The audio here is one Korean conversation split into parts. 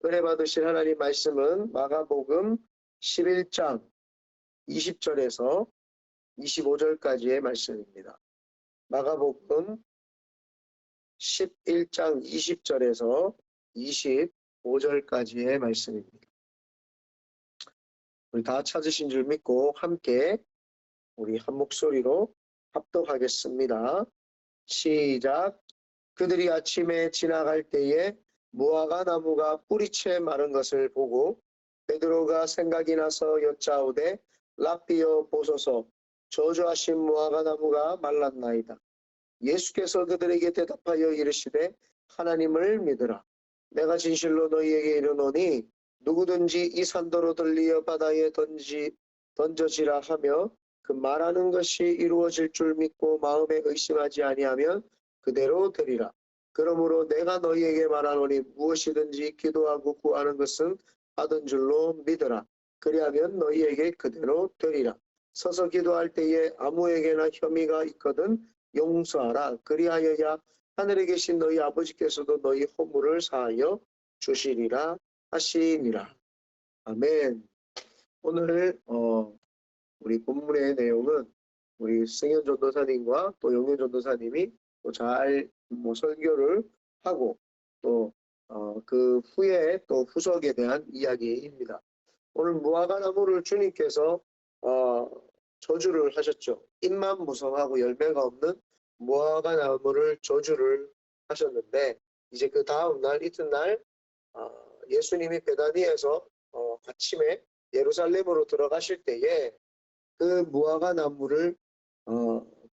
은혜 받으실 하나님 말씀은 마가복음 11장 20절에서 25절까지의 말씀입니다. 마가복음 11장 20절에서 25절까지의 말씀입니다. 우리 다 찾으신 줄 믿고 함께 우리 한 목소리로 합독하겠습니다. 시작. 그들이 아침에 지나갈 때에 무화과 나무가 뿌리채 마른 것을 보고 베드로가 생각이 나서 여짜오되 랍비여 보소서 저주하신 무화과 나무가 말랐나이다. 예수께서 그들에게 대답하여 이르시되 하나님을 믿으라. 내가 진실로 너희에게 이르노니 누구든지 이 산더로 들리어 바다에 던져지라 하며 그 말하는 것이 이루어질 줄 믿고 마음에 의심하지 아니하면 그대로 되리라. 그러므로 내가 너희에게 말하노니 무엇이든지 기도하고 구하는 것은 받은 줄로 믿으라. 그리하면 너희에게 그대로 되리라. 서서 기도할 때에 아무에게나 혐의가 있거든 용서하라. 그리하여야 하늘에 계신 너희 아버지께서도 너희 허물을 사하여 주시리라 하시니라. 아멘. 오늘 우리 본문의 내용은 우리 승현 전도사님과 또 용현 전도사님이 또 잘 설교를 하고 또 그 후에 또 후석에 대한 이야기입니다. 오늘 무화과 나무를 주님께서 저주를 하셨죠. 잎만 무성하고 열매가 없는 무화과 나무를 저주를 하셨는데 이제 그 다음 날 이튿날 예수님이 베다니에서 아침에 예루살렘으로 들어가실 때에 그 무화과 나무를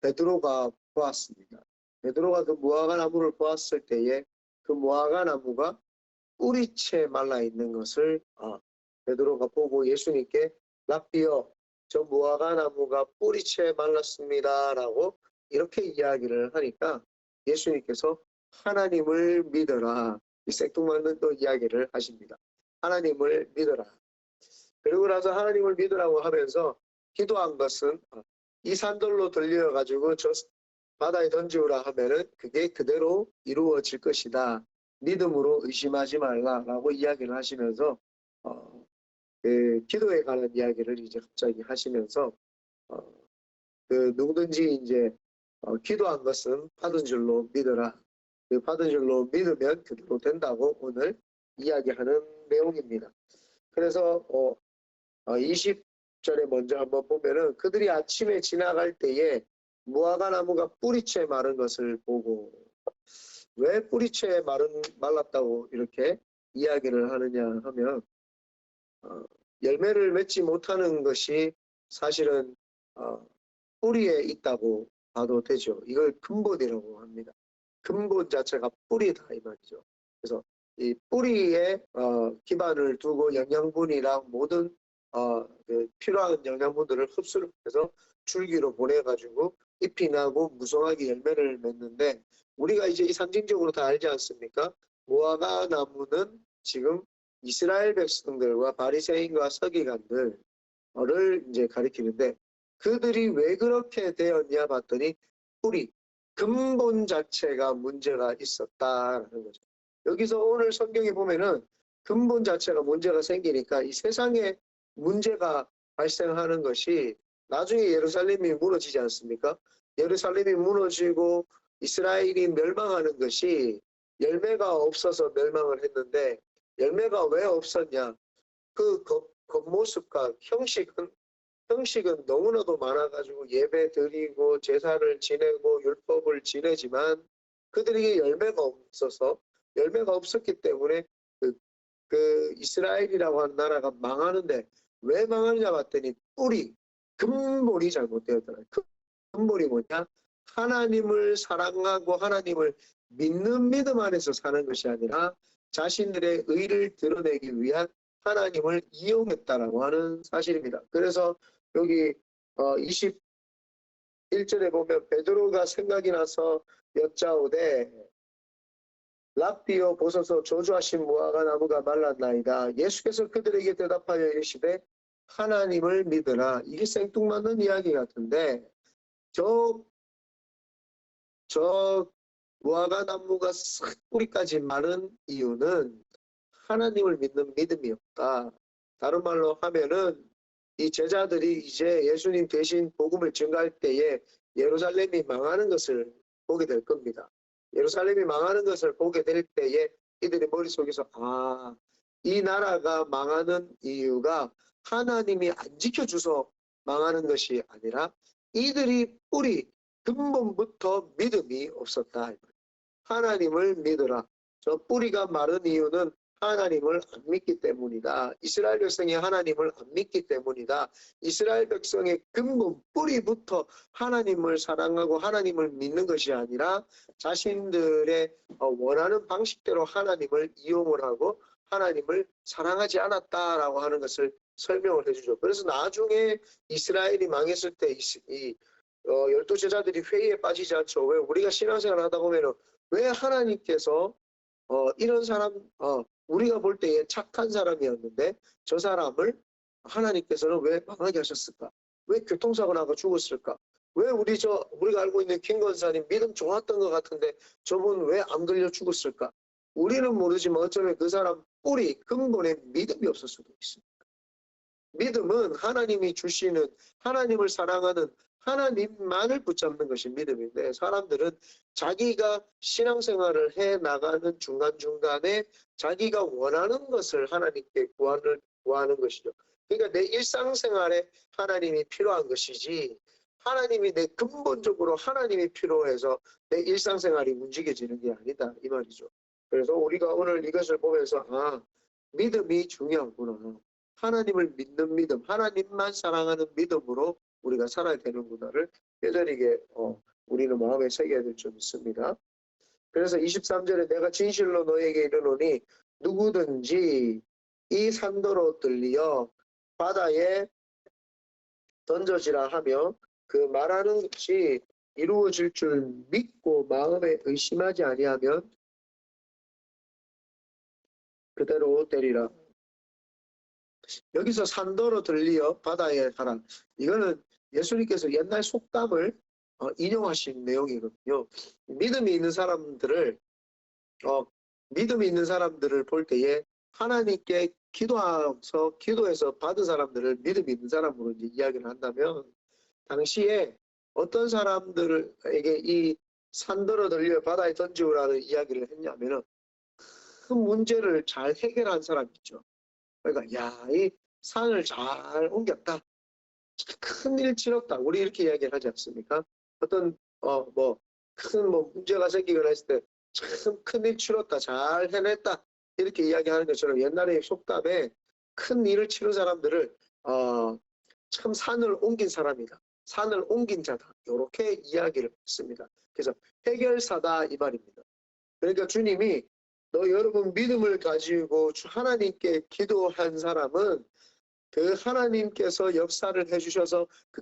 베드로가 보았습니다. 베드로가 그 무화과 나무를 보았을 때에 그 무화과 나무가 뿌리채 말라 있는 것을 베드로가 보고 예수님께 랍비여 저 무화과 나무가 뿌리채 말랐습니다 라고 이렇게 이야기를 하니까 예수님께서 하나님을 믿어라 이 생뚱맞는 또 이야기를 하십니다. 하나님을 믿어라. 그리고 나서 하나님을 믿으라고 하면서 기도한 것은 이 산돌로 들려 가지고 저 바다에 던지우라 하면은 그게 그대로 이루어질 것이다. 믿음으로 의심하지 말라라고 이야기를 하시면서 그 기도에 관한 이야기를 이제 갑자기 하시면서 그 누구든지 이제 기도한 것은 받은 줄로 믿어라. 그 받은 줄로 믿으면 그대로 된다고 오늘 이야기하는 내용입니다. 그래서 20절에 먼저 한번 보면은 그들이 아침에 지나갈 때에 무화과 나무가 뿌리채 마른 것을 보고 왜 뿌리채 말랐다고 이렇게 이야기를 하느냐 하면 열매를 맺지 못하는 것이 사실은 뿌리에 있다고 봐도 되죠. 이걸 근본이라고 합니다. 근본 자체가 뿌리다 이 말이죠. 그래서 이 뿌리에 기반을 두고 영양분이랑 모든 그 필요한 영양분들을 흡수를 해서 줄기로 보내가지고 잎이 나고 무성하게 열매를 맺는데 우리가 이제 이 상징적으로 다 알지 않습니까? 무화과 나무는 지금 이스라엘 백성들과 바리새인과 서기관들을 이제 가리키는데 그들이 왜 그렇게 되었냐 봤더니 뿌리, 근본 자체가 문제가 있었다라는 거죠. 여기서 오늘 성경에 보면은 근본 자체가 문제가 생기니까 이 세상에 문제가 발생하는 것이 나중에 예루살렘이 무너지지 않습니까? 예루살렘이 무너지고 이스라엘이 멸망하는 것이 열매가 없어서 멸망을 했는데 열매가 왜 없었냐? 그 겉모습과 형식은 너무나도 많아가지고 예배 드리고 제사를 지내고 율법을 지내지만 그들에게 열매가 없어서 열매가 없었기 때문에 그 이스라엘이라고 하는 나라가 망하는데 왜 망하느냐 봤더니 뿌리, 근본이 잘못되었더라. 근본이 뭐냐? 하나님을 사랑하고 하나님을 믿는 믿음 안에서 사는 것이 아니라 자신들의 의를 드러내기 위한 하나님을 이용했다라고 하는 사실입니다. 그래서 여기 21절에 보면 베드로가 생각이 나서 여짜오되 랍비여 보소서 저주하신 무화과 나무가 말랐나이다. 예수께서 그들에게 대답하여 이르시되 하나님을 믿으라. 이게 생뚱맞는 이야기 같은데 저 무화과 나무가 싹 뿌리까지 마른 이유는 하나님을 믿는 믿음이 없다. 다른 말로 하면은 이 제자들이 이제 예수님 대신 복음을 증거할 때에 예루살렘이 망하는 것을 보게 될 겁니다. 예루살렘이 망하는 것을 보게 될 때에 이들의 머릿속에서 이 나라가 망하는 이유가 하나님이 안 지켜줘서 망하는 것이 아니라 이들이 뿌리 근본부터 믿음이 없었다. 하나님을 믿으라. 저 뿌리가 마른 이유는 하나님을 안 믿기 때문이다. 이스라엘 백성이 하나님을 안 믿기 때문이다. 이스라엘 백성의 근본 뿌리부터 하나님을 사랑하고 하나님을 믿는 것이 아니라 자신들의 원하는 방식대로 하나님을 이용을 하고 하나님을 사랑하지 않았다라고 하는 것을 설명을 해주죠. 그래서 나중에 이스라엘이 망했을 때 이 12제자들이 회의에 빠지지 않죠. 왜 우리가 신앙생활을 하다 보면 왜 하나님께서 이런 사람 우리가 볼 때에 착한 사람이었는데 저 사람을 하나님께서는 왜 망하게 하셨을까? 왜 교통사고 나고 죽었을까? 왜 우리가 알고 있는 킹 권사님 믿음 좋았던 것 같은데 저분 왜 안 걸려 죽었을까? 우리는 모르지만 어쩌면 그 사람 뿌리 근본에 믿음이 없을 수도 있습니다. 믿음은 하나님이 주시는 하나님을 사랑하는 하나님만을 붙잡는 것이 믿음인데 사람들은 자기가 신앙생활을 해 나가는 중간중간에 자기가 원하는 것을 하나님께 구하는 것이죠. 그러니까 내 일상생활에 하나님이 필요한 것이지 하나님이 내 근본적으로 하나님이 필요해서 내 일상생활이 움직여지는 게 아니다 이 말이죠. 그래서 우리가 오늘 이것을 보면서 믿음이 중요하구나. 하나님을 믿는 믿음, 하나님만 사랑하는 믿음으로 우리가 살아야 되는구나를 뼈저리게 우리는 마음에 새겨야 될 점 있습니다. 그래서 23절에 내가 진실로 너에게 이르노니 누구든지 이 산더로 들리어 바다에 던져지라 하며 그 말하는 것이 이루어질 줄 믿고 마음에 의심하지 아니하면 그대로 되리라. 여기서 산더로 들리어 바다에 가라. 이거는 예수님께서 옛날 속담을 인용하신 내용이거든요. 믿음이 있는 사람들을 볼 때에 하나님께 기도해서 받은 사람들을 믿음이 있는 사람으로 이제 이야기를 한다면 당시에 어떤 사람들에게 이 산더러 들려 바다에 던지우라는 이야기를 했냐면은 그 문제를 잘 해결한 사람 있죠. 그러니까 이 산을 잘 옮겼다. 큰일 치렀다. 우리 이렇게 이야기를 하지 않습니까? 어떤 큰 문제가 생기거나 했을 때 참 큰일 치렀다. 잘 해냈다. 이렇게 이야기하는 것처럼 옛날에 속담에 큰 일을 치른 사람들을 참 산을 옮긴 사람이다. 산을 옮긴 자다. 이렇게 이야기를 했습니다. 그래서 해결사다 이 말입니다. 그러니까 주님이 여러분 믿음을 가지고 하나님께 기도한 사람은 그 하나님께서 역사를 해주셔서 그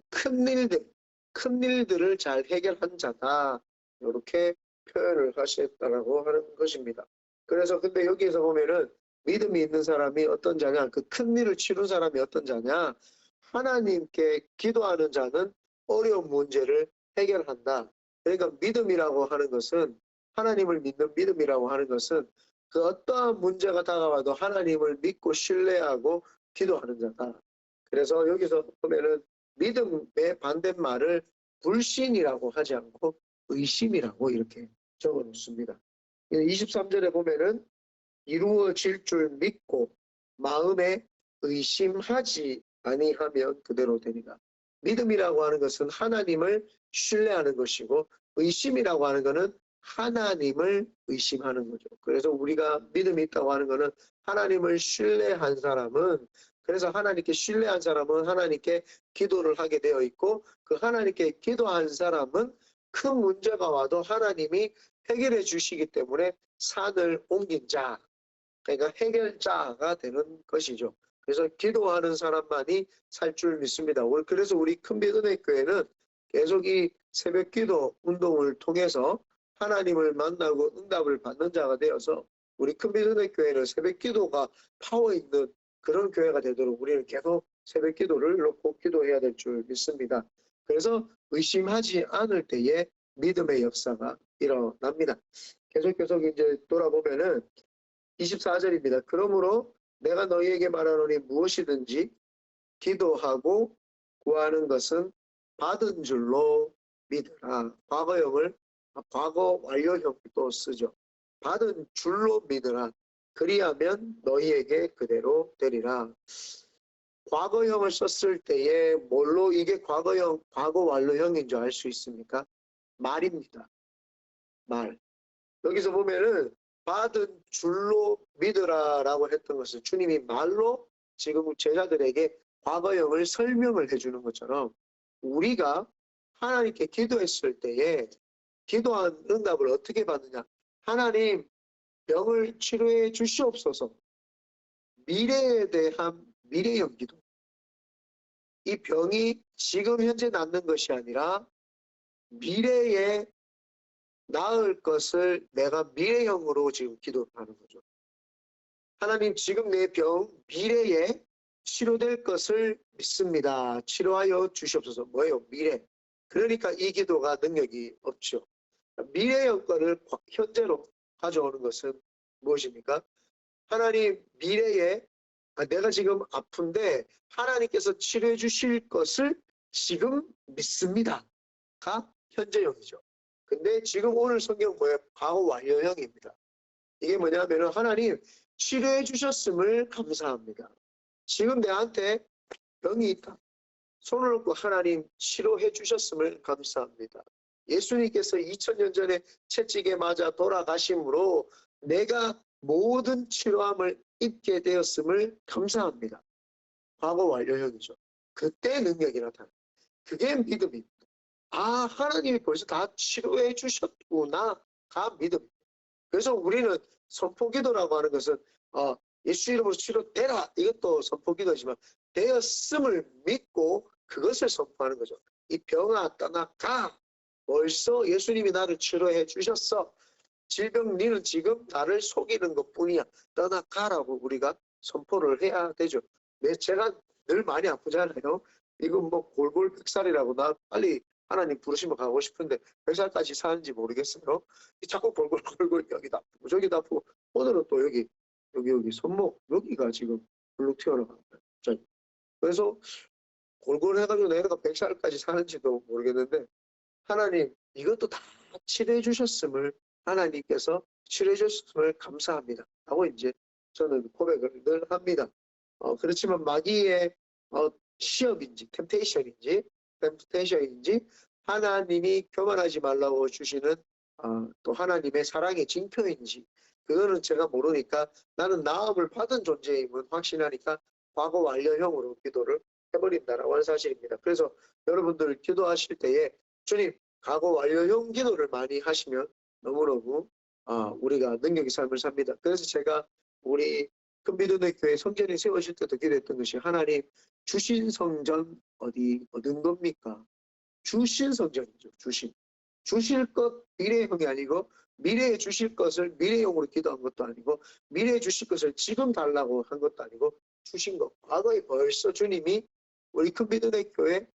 큰 일들을 잘 해결한 자다. 이렇게 표현을 하셨다라고 하는 것입니다. 그래서 근데 여기에서 보면은 믿음이 있는 사람이 어떤 자냐? 그 큰 일을 치른 사람이 어떤 자냐? 하나님께 기도하는 자는 어려운 문제를 해결한다. 그러니까 믿음이라고 하는 것은 하나님을 믿는 믿음이라고 하는 것은 그 어떠한 문제가 다가와도 하나님을 믿고 신뢰하고 기도하는 자다. 그래서 여기서 보면은 믿음의 반대말을 불신이라고 하지 않고 의심이라고 이렇게 적어 놓습니다. 23절에 보면은 이루어질 줄 믿고 마음에 의심하지 아니하면 그대로 되리라. 믿음이라고 하는 것은 하나님을 신뢰하는 것이고 의심이라고 하는 것은 하나님을 의심하는 거죠. 그래서 우리가 믿음이 있다고 하는 것은 하나님을 신뢰한 사람은 그래서 하나님께 신뢰한 사람은 하나님께 기도를 하게 되어 있고 그 하나님께 기도한 사람은 큰 문제가 와도 하나님이 해결해 주시기 때문에 산을 옮긴 자, 그러니까 해결자가 되는 것이죠. 그래서 기도하는 사람만이 살 줄 믿습니다. 그래서 우리 큰빛은혜 교회는 계속 이 새벽 기도 운동을 통해서 하나님을 만나고 응답을 받는 자가 되어서 우리 큰빛은혜 교회는 새벽 기도가 파워 있는 그런 교회가 되도록 우리는 계속 새벽 기도를 놓고 기도해야 될 줄 믿습니다. 그래서 의심하지 않을 때에 믿음의 역사가 일어납니다. 계속 이제 돌아보면은 24절입니다. 그러므로 내가 너희에게 말하노니 무엇이든지 기도하고 구하는 것은 받은 줄로 믿으라. 과거형을 과거 완료형도 쓰죠. 받은 줄로 믿으라. 그리하면 너희에게 그대로 되리라. 과거형을 썼을 때에 뭘로 이게 과거형, 과거 완료형인 줄 알 수 있습니까? 말입니다. 말. 여기서 보면은 받은 줄로 믿으라라고 했던 것은 주님이 말로 지금 제자들에게 과거형을 설명을 해주는 것처럼 우리가 하나님께 기도했을 때에 기도한 응답을 어떻게 받느냐. 하나님 병을 치료해 주시옵소서. 미래에 대한 미래형 기도. 이 병이 지금 현재 낫는 것이 아니라 미래에 나을 것을 내가 미래형으로 지금 기도하는 거죠. 하나님 지금 내 병 미래에 치료될 것을 믿습니다. 치료하여 주시옵소서. 뭐예요? 미래. 그러니까 이 기도가 능력이 없죠. 미래형 거를 현재로 가져오는 것은 무엇입니까? 하나님 미래에 내가 지금 아픈데 하나님께서 치료해 주실 것을 지금 믿습니다가 현재형이죠. 근데 지금 오늘 성경 뭐예요? 과거 완료형입니다. 이게 뭐냐면 하나님 치료해 주셨음을 감사합니다. 지금 내한테 병이 있다. 손을 놓고 하나님 치료해 주셨음을 감사합니다. 예수님께서 2000년 전에 채찍에 맞아 돌아가심으로 내가 모든 치료함을 입게 되었음을 감사합니다. 과거 완료형이죠. 그때 능력이 나타나요. 그게 믿음입니다. 아, 하나님이 벌써 다 치료해 주셨구나가 믿음입니다. 그래서 우리는 선포기도라고 하는 것은 예수 이름으로 치료되라, 이것도 선포기도지만 되었음을 믿고 그것을 선포하는 거죠. 이 병아 떠나가. 벌써 예수님이 나를 치료해 주셨어. 질병 니는 지금 나를 속이는 것뿐이야. 떠나가라고 우리가 선포를 해야 되죠. 제가 늘 많이 아프잖아요. 이건 뭐 골골 100살이라고 나 빨리 하나님 부르시면 가고 싶은데 100살까지 사는지 모르겠어요. 자꾸 골골 여기도 아프고 저기도 아프고 오늘은 또 여기 손목 여기가 지금 불룩 튀어나가요. 그래서 골골 해가지고 내가 100살까지 사는지도 모르겠는데 하나님 이것도 다 치료해 주셨음을 하나님께서 치료해 주셨음을 감사합니다 하고 이제 저는 고백을 늘 합니다. 그렇지만 마귀의 시험인지 템테이션인지 하나님이 교만하지 말라고 주시는 또 하나님의 사랑의 징표인지 그거는 제가 모르니까 나는 나음을 받은 존재임은 확신하니까 과거 완료형으로 기도를 해버린다라고 하는 사실입니다. 그래서 여러분들 기도하실 때에 주님 과거 완료형 기도를 많이 하시면 너무너무 우리가 능력의 삶을 삽니다. 그래서 제가 우리 큰비도내 교회 성전이 세워질 때도 기도했던 것이 하나님 주신 성전 얻은 겁니까? 주신 성전이죠. 주실 것 미래형이 아니고 미래에 주실 것을 미래형으로 기도한 것도 아니고 미래에 주실 것을 지금 달라고 한 것도 아니고 주신 것. 과거에 벌써 주님이 우리 큰비도내 교회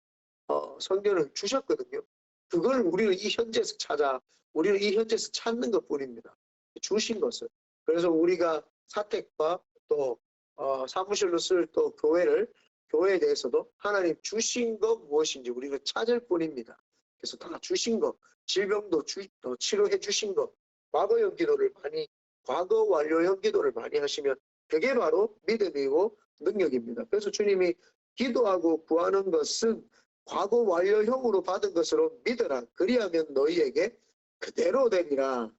성전을 주셨거든요. 그걸 우리는 이 현재에서 우리는 이 현재에서 찾는 것뿐입니다. 주신 것을. 그래서 우리가 사택과 또 사무실로 쓸 또 교회에 대해서도 하나님 주신 것 무엇인지 우리가 찾을 뿐입니다. 그래서 다 주신 것, 질병도 치료해 주신 것, 과거 완료형 기도를 많이 하시면 그게 바로 믿음이고 능력입니다. 그래서 주님이 기도하고 구하는 것은 과거 완료형으로 받은 것으로 믿어라. 그리하면 너희에게 그대로 되리라.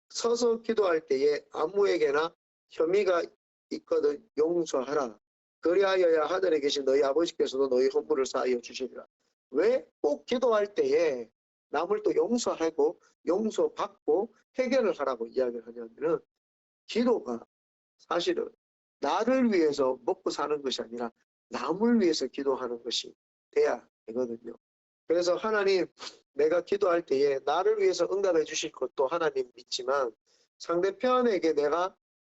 서서 기도할 때에 아무에게나 혐의가 있거든 용서하라. 그리하여야 하늘에 계신 너희 아버지께서도 너희 허물을 사하여 주시리라. 왜 꼭 기도할 때에 남을 또 용서하고 용서받고 해결을 하라고 이야기를 하냐면은 기도가 사실은 나를 위해서 먹고 사는 것이 아니라 남을 위해서 기도하는 것이 돼야 되거든요. 그래서 하나님 내가 기도할 때에 나를 위해서 응답해 주실 것도 하나님 믿지만 상대편에게 내가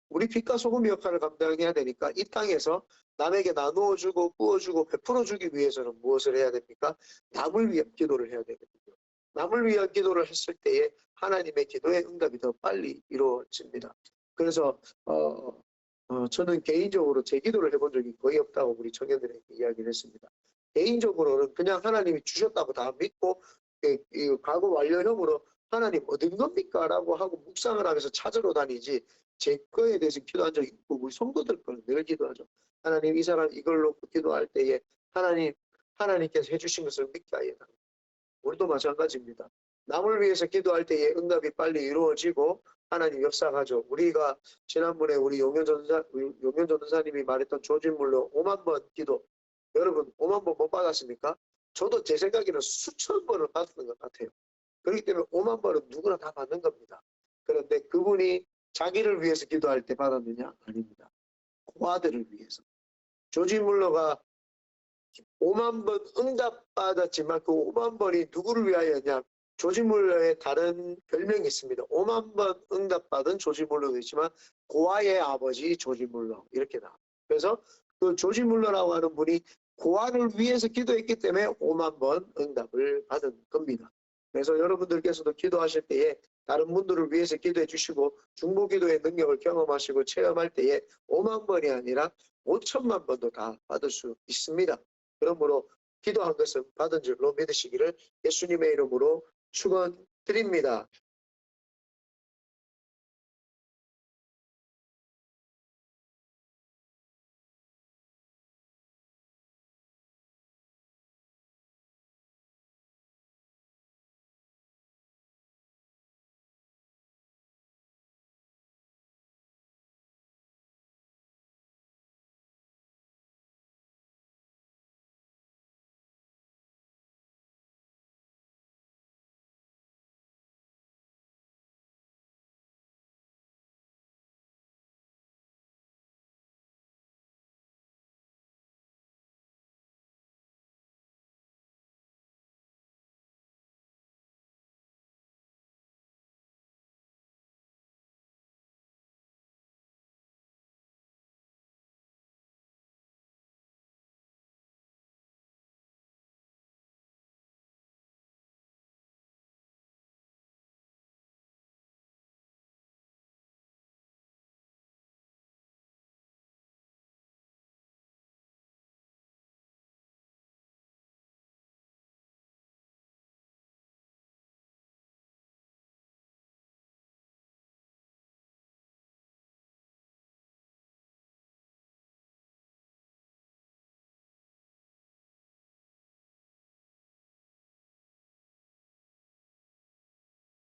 우리 빛과 소금 역할을 감당해야 되니까 이 땅에서 남에게 나누어주고 부어주고 베풀어주기 위해서는 무엇을 해야 됩니까? 남을 위한 기도를 해야 되거든요. 남을 위한 기도를 했을 때에 하나님의 기도의 응답이 더 빨리 이루어집니다. 그래서 저는 개인적으로 제 기도를 해본 적이 거의 없다고 우리 청년들에게 이야기를 했습니다. 개인적으로는 그냥 하나님이 주셨다고 다 믿고 이 과거 완료형으로 하나님 얻은 겁니까? 라고 하고 묵상을 하면서 찾으러 다니지 제 거에 대해서 기도한 적이 있고 우리 성도들 거는 늘 기도하죠. 하나님 이 사람 이걸로 기도할 때에 하나님께서 해주신 것을 믿게 하여 달라. 우리도 마찬가지입니다. 남을 위해서 기도할 때에 응답이 빨리 이루어지고 하나님 역사하죠. 우리가 지난번에 우리 용현 전도사님이 말했던 조진물로 5만 번 기도, 여러분 5만 번 못 받았습니까? 저도 제 생각에는 수천 번을 받았던 것 같아요. 그렇기 때문에 5만 번은 누구나 다 받는 겁니다. 그런데 그분이 자기를 위해서 기도할 때 받았느냐? 아닙니다. 고아들을 위해서. 조진물러가 5만 번 응답받았지만 그 5만 번이 누구를 위하여냐? 조지물러의 다른 별명이 있습니다. 5만 번 응답받은 조지물러도 있지만 고아의 아버지 조지물러 이렇게 나와. 그래서 그 조지물러라고 하는 분이 고아를 위해서 기도했기 때문에 5만 번 응답을 받은 겁니다. 그래서 여러분들께서도 기도하실 때에 다른 분들을 위해서 기도해 주시고 중보기도의 능력을 경험하시고 체험할 때에 5만 번이 아니라 5천만 번도 다 받을 수 있습니다. 그러므로 기도한 것은 받은 줄로 믿으시기를 예수님의 이름으로 축원드립니다.